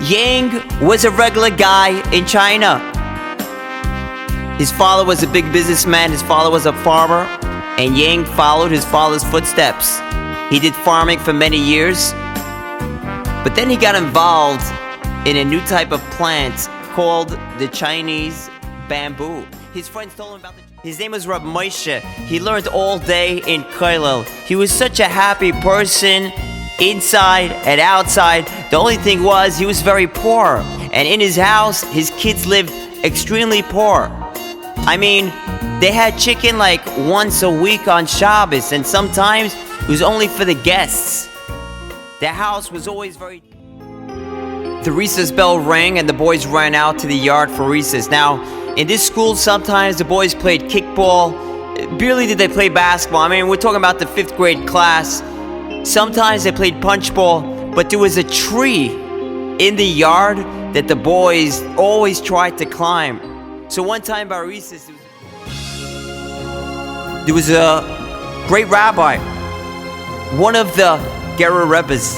Yang was a regular guy in China. His father was a big businessman, his father was a farmer, and Yang followed his father's footsteps. He did farming for many years, but then he got involved in a new type of plant called the Chinese bamboo. His friends told him about his name was Rabbi Monsey. He learned all day in Hillel. He was such a happy person, inside and outside. The only thing was, he was very poor. And in his house, his kids lived extremely poor. I mean, they had chicken like once a week on Shabbos, and sometimes it was only for the guests. The house was always very... The recess bell rang and the boys ran out to the yard for recess. Now, in this school, sometimes the boys played kickball. Barely did they play basketball. I mean, we're talking about the 5th grade class. Sometimes they played punchball, but there was a tree in the yard that the boys always tried to climb. So one time by recess, there was a great rabbi, one of the Gera Rebbes,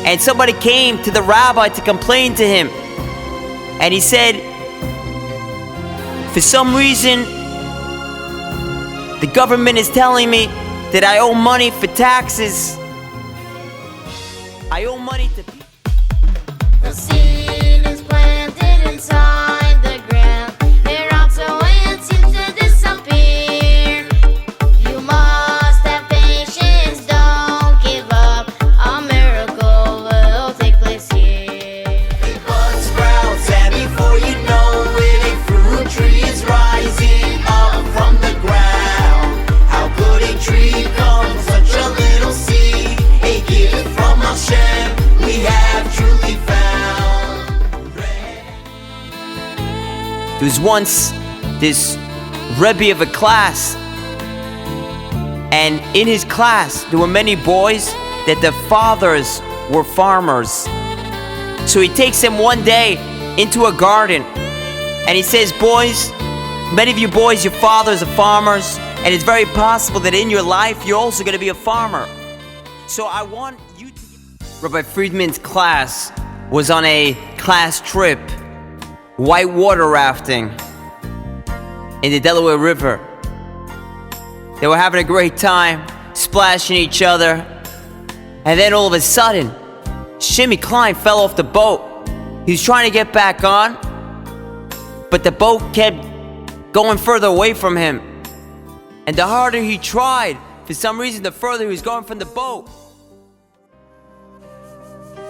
and somebody came to the rabbi to complain to him. And he said, for some reason, the government is telling me that I owe money for taxes. I owe money to people. The seed is planted inside the ground. They're out so it seems to disappear. You must have patience, don't give up. A miracle will take place here. The bud sprouts, and before you know it, a fruit tree is rising up from the ground. How could a tree become such a little seed? A gift from Hashem we have truly found. There was once this Rebbe of a class, and in his class there were many boys that their fathers were farmers. So he takes them one day into a garden and he says, boys, many of you boys, your fathers are farmers, and it's very possible that in your life you're also going to be a farmer. So I want you to... Rabbi Friedman's class was on a class trip, white water rafting in the Delaware River. They were having a great time, splashing each other, and then all of a sudden, Shimmy Klein fell off the boat. He was trying to get back on, but the boat kept going further away from him. And the harder he tried, for some reason, the further he was going from the boat.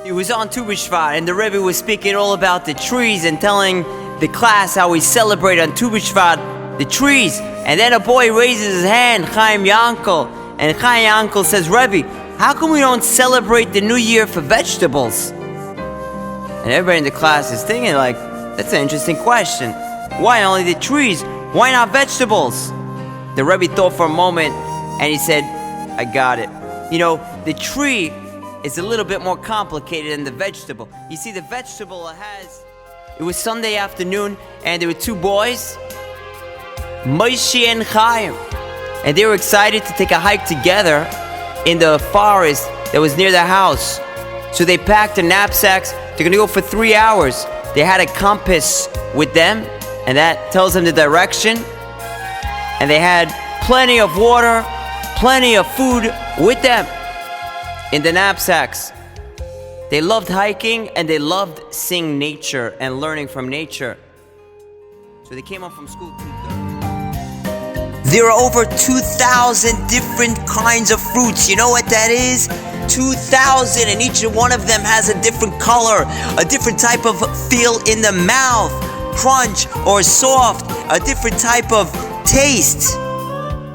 He was on Tu B'Shvat, and the Rebbe was speaking all about the trees and telling the class how we celebrate on Tu B'Shvat the trees. And then a boy raises his hand, Chaim Yankel, and Chaim Yankel says, Rebbe, how come we don't celebrate the New Year for vegetables? And everybody in the class is thinking like, that's an interesting question. Why only the trees? Why not vegetables? The Rebbe thought for a moment, and he said, I got it. You know, the tree is a little bit more complicated than the vegetable. You see, the vegetable it was Sunday afternoon, and there were two boys, Monsey and Chaim, and they were excited to take a hike together in the forest that was near their house. So they packed their knapsacks. They're gonna go for 3 hours. They had a compass with them, and that tells them the direction. And they had plenty of water, plenty of food with them in the knapsacks. They loved hiking, and they loved seeing nature and learning from nature. So they came home from school. There are over 2,000 different kinds of fruits. You know what that is? 2,000, and each one of them has a different color, a different type of feel in the mouth, crunch or soft, a different type of taste.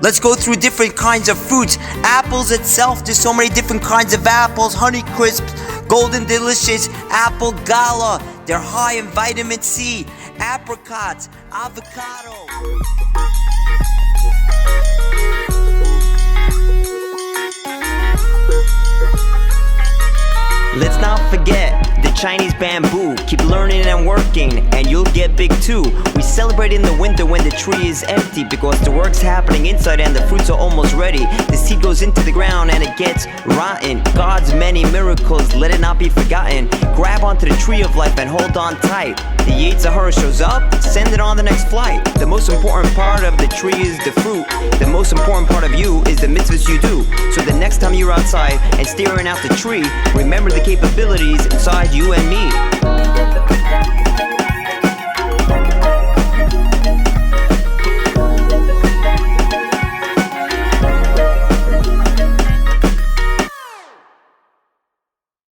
Let's go through different kinds of fruits. Apples itself, there's so many different kinds of apples. Honey Crisps, Golden Delicious, Apple Gala. They're high in vitamin C. Apricots, avocado. Let's not forget the Chinese bamboo. Keep learning and working, and you'll get big too. We celebrate in the winter when the tree is empty, because the work's happening inside and the fruits are almost ready. The seed goes into the ground and it gets rotten. God's many miracles, let it not be forgotten. Grab onto the tree of life and hold on tight. The Yetzer Hara shows up, send it on the next flight. The most important part of the tree is the fruit. The most important part of you is the mitzvahs you do. So the next time you're outside and staring out the tree, remember the capabilities inside you and me.